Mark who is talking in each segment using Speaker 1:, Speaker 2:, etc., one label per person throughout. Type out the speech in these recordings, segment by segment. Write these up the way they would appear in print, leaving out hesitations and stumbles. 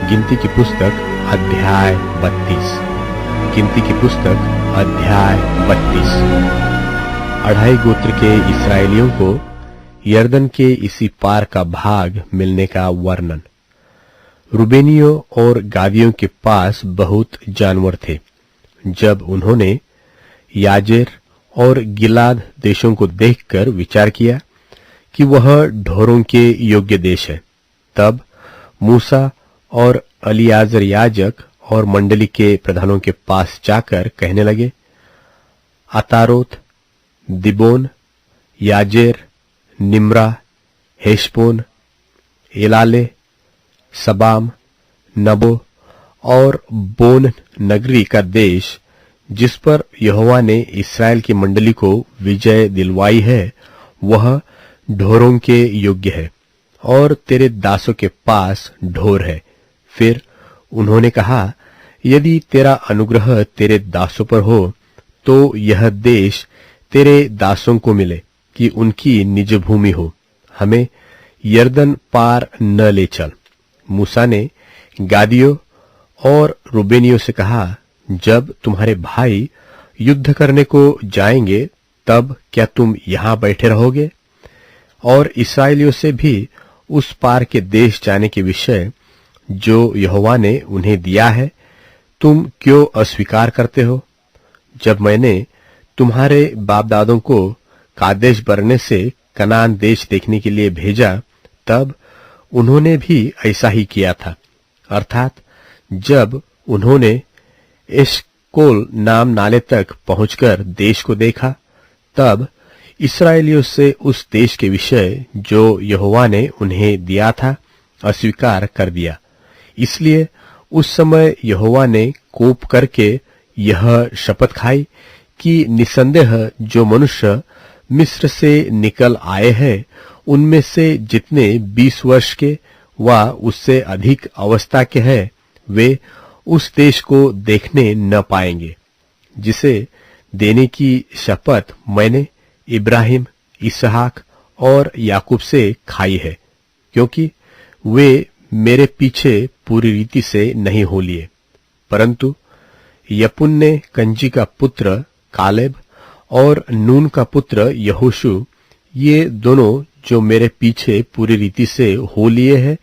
Speaker 1: गिनती की पुस्तक अध्याय 32। गिनती की पुस्तक अध्याय 32। अढ़ाई गोत्र के इस्राएलियों को यरदन के इसी पार का भाग मिलने का वर्णन। रूबेनियों और गादियों के पास बहुत जानवर थे। जब उन्होंने याजेर और गिलाद देशों को देखकर विचार किया कि वह ढोरों के योग्य देश है, तब मूसा और एलीआजर याजक और मंडली के प्रधानों के पास जाकर कहने लगे, अतारोत, दिबोन, याजेर, निम्रा, हेशबोन, एलाले, सबाम, नबो और बोन नगरी का देश जिस पर यहोवा ने इस्राएल की मंडली को विजय दिलवाई है, वह ढोरों के योग्य है और तेरे दासों के पास ढोर है। फिर उन्होंने कहा, यदि तेरा अनुग्रह तेरे दासों पर हो तो यह देश तेरे दासों को मिले कि उनकी निज भूमि हो, हमें यरदन पार न ले चल। मूसा ने गादियों और रूबेनियों से कहा, जब तुम्हारे भाई युद्ध करने को जाएंगे तब क्या तुम यहां बैठे रहोगे? और इस्राएलियों से भी उस पार के देश जाने के विषय जो यहोवा ने उन्हें दिया है तुम क्यों अस्वीकार करते हो? जब मैंने तुम्हारे बाप दादों को कादेश बरने से कनान देश देखने के लिए भेजा, तब उन्होंने भी ऐसा ही किया था। अर्थात जब उन्होंने एशकोल नाम नाले तक पहुंचकर देश को देखा, तब इस्राएलियों से उस देश के विषय जो यहोवा ने उन्हें दिया था अस्वीकार कर दिया। इसलिए उस समय यहोवा ने कोप करके यह शपथ खाई कि निसंदेह जो मनुष्य मिस्र से निकल आए हैं उनमें से जितने 20 वर्ष के व उससे अधिक अवस्था के हैं, वे उस देश को देखने न पाएंगे जिसे देने की शपथ मैंने इब्राहिम, इसहाक और याकूब से खाई है, क्योंकि वे मेरे पीछे पूरी रीति से नहीं हो लिए। परंतु यपुन्ने कंजी का पुत्र कालेब और नून का पुत्र यहोशू, ये दोनों जो मेरे पीछे पूरी रीति से हो लिए हैं,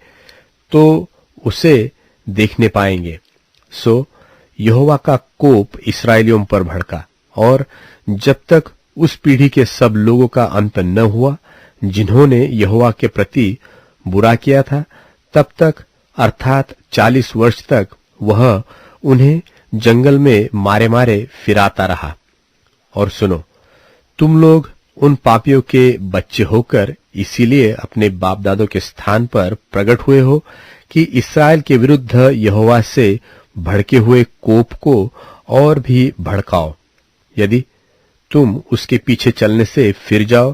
Speaker 1: तो उसे देखने पाएंगे। सो यहोवा का कोप इस्राएलियों पर भड़का, और जब तक उस पीढ़ी के सब लोगों का अंत न हुआ जिन्होंने यहोवा के प्रति बुरा किया था, तब तक अर्थात 40 वर्ष तक वह उन्हें जंगल में मारे मारे फिराता रहा। और सुनो, तुम लोग उन पापियों के बच्चे होकर इसीलिए अपने बाप दादों के स्थान पर प्रकट हुए हो कि इस्राएल के विरुद्ध यहोवा से भड़के हुए कोप को और भी भड़काओ। यदि तुम उसके पीछे चलने से फिर जाओ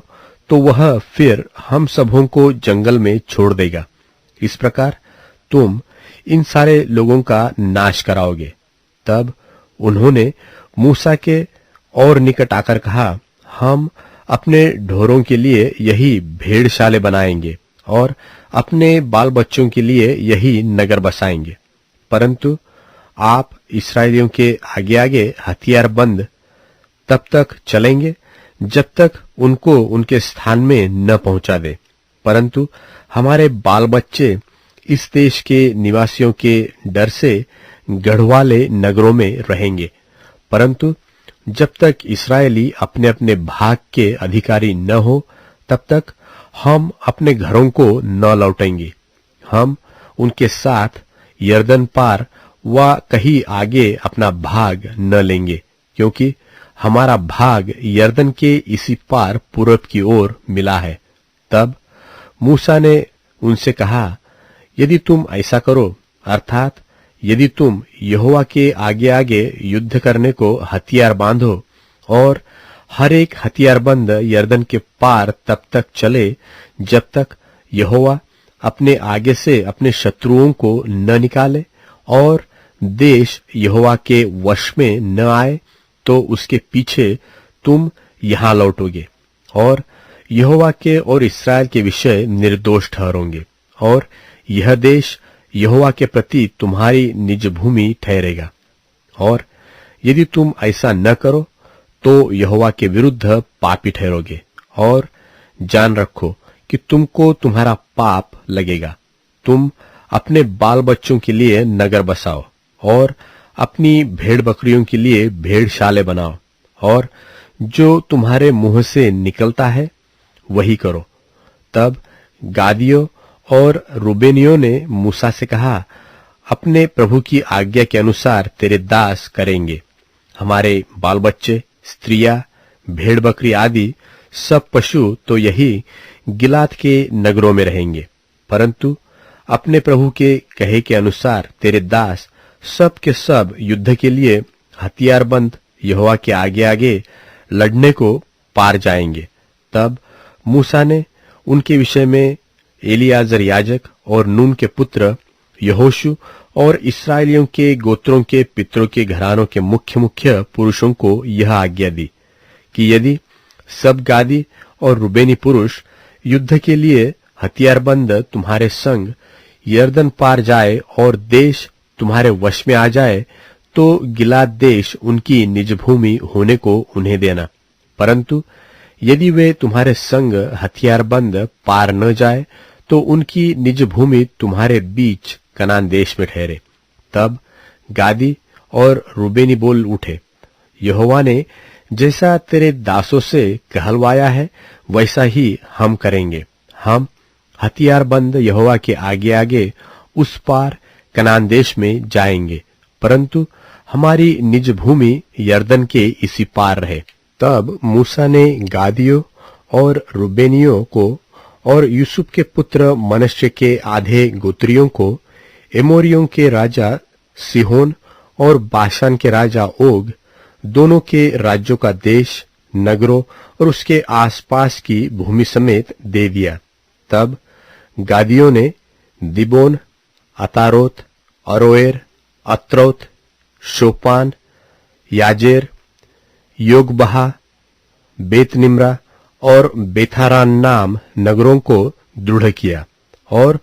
Speaker 1: तो वह फिर हम सबों को जंगल में छोड़ देगा। इस प्रकार तुम इन सारे लोगों का नाश कराओगे। तब उन्होंने मूसा के और निकट आकर कहा, हम अपने ढोरों के लिए यही भेड़शाले बनाएंगे और अपने बाल बच्चों के लिए यही नगर बसाएंगे, परंतु आप इस्राएलियों के आगे आगे हथियार बंद तब तक चलेंगे जब तक उनको उनके स्थान में न पहुंचा दे। परंतु हमारे बाल बच्चे इस देश के निवासियों के डर से गढ़वाले नगरों में रहेंगे, परंतु जब तक इस्राएली अपने अपने भाग के अधिकारी न हो तब तक हम अपने घरों को न लौटेंगे। हम उनके साथ यरदन पार व कहीं आगे अपना भाग न लेंगे, क्योंकि हमारा भाग यरदन के इसी पार पूरब की ओर मिला है। तब मूसा ने उनसे कहा, यदि तुम ऐसा करो, अर्थात यदि तुम यहोवा के आगे आगे युद्ध करने को हथियार बांधो और हर एक हथियारबंद यरदन के पार तब तक चले जब तक यहोवा अपने आगे से अपने शत्रुओं को न निकाले और देश यहोवा के वश में न आए, तो उसके पीछे तुम यहां लौटोगे और यहोवा के और इस्राएल के विषय निर्दोष ठहरोगे और यह देश यहोवा के प्रति तुम्हारी निज भूमि ठहरेगा। और यदि तुम ऐसा न करो तो यहोवा के विरुद्ध पापी ठहरोगे। और जान रखो कि तुमको तुम्हारा पाप लगेगा। तुम अपने बाल बच्चों के लिए नगर बसाओ और अपनी भेड़ बकरियों के लिए भेड़शाले बनाओ, और जो तुम्हारे मुंह से निकलता है वही करो। तब गादियों और रूबेनियों ने मूसा से कहा, अपने प्रभु की आज्ञा के अनुसार तेरे दास करेंगे। हमारे बाल बच्चे, स्त्रियां, भेड़ बकरी आदि सब पशु तो यही गिलाद के नगरों में रहेंगे, परंतु अपने प्रभु के कहे के अनुसार तेरे दास सब के सब युद्ध के लिए हथियारबंद यहोवा के आगे आगे लड़ने को पार जाएंगे। तब मूसा ने उनके विषय में एलियाजर याजक और नून के पुत्र यहोशू और इस्राएलियों के गोत्रों के पितरों के घरानों के मुख्य मुख्य पुरुषों को यह आज्ञा दी कि यदि सब गादी और रुबेनी पुरुष युद्ध के लिए हथियारबंद तुम्हारे संग यरदन पार जाए और देश तुम्हारे वश में आ जाए, तो गिलाद देश उनकी निज भूमि होने को उन्हें देना। परंतु यदि वे तुम्हारे संग हथियारबंद पार न जाए तो उनकी निज भूमि तुम्हारे बीच कनान देश में ठहरे। तब गादी और रूबेनी बोल उठे, यहोवा ने जैसा तेरे दासों से कहलवाया है वैसा ही हम करेंगे। हम हथियारबंद यहोवा के आगे आगे उस पार कनान देश में जाएंगे, परंतु हमारी निज भूमि यरदन के इसी पार रहे। तब मूसा ने गादियों और रूबेनियों को और यूसुफ के पुत्र मनश्शे के आधे गोत्रियों को एमोरियों के राजा सिहोन और बाशान के राजा ओग दोनों के राज्यों का देश, नगरों और उसके आसपास की भूमि समेत दे दिया। तब गादियों ने दिबोन, अतारोत, अरोएर, अत्रोत, शोपान, याजेर, योगबहा, बेतनिम्रा और बेथारान नाम नगरों को दृढ़ किया और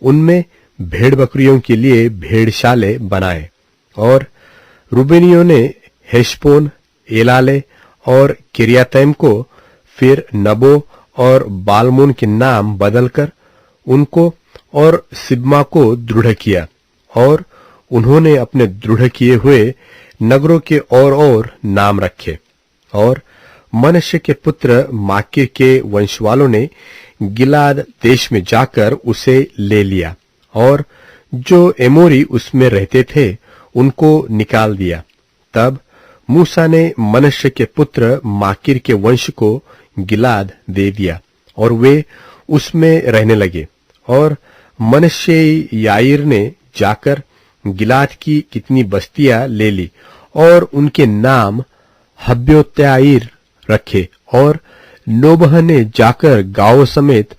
Speaker 1: उनमें भेड़ बकरियों के लिए भेड़शाले बनाए। और रूबेनियों ने हेशबोन, एलाले और किरियातैम को फिर नबो और बालमोन के नाम बदलकर उनको और सिब्मा को दृढ़ किया, और उन्होंने अपने दृढ़ किए हुए नगरों के और नाम रखे। और मनश्शे के पुत्र माकीर के वंशवालों ने गिलाद देश में जाकर उसे ले लिया और जो एमोरी उसमें रहते थे उनको निकाल दिया। तब मूसा ने मनश्शे के पुत्र माकीर के वंश को गिलाद दे दिया और वे उसमें रहने लगे। और मनश्शे याईर ने जाकर गिलाद की कितनी बस्तियां ले ली और उनके नाम हब्योत्याईर रखे। और नोबह ने जाकर गांवों समेत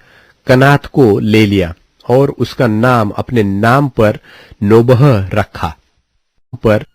Speaker 1: कनात को ले लिया और उसका नाम अपने नाम पर नोबह रखा। पर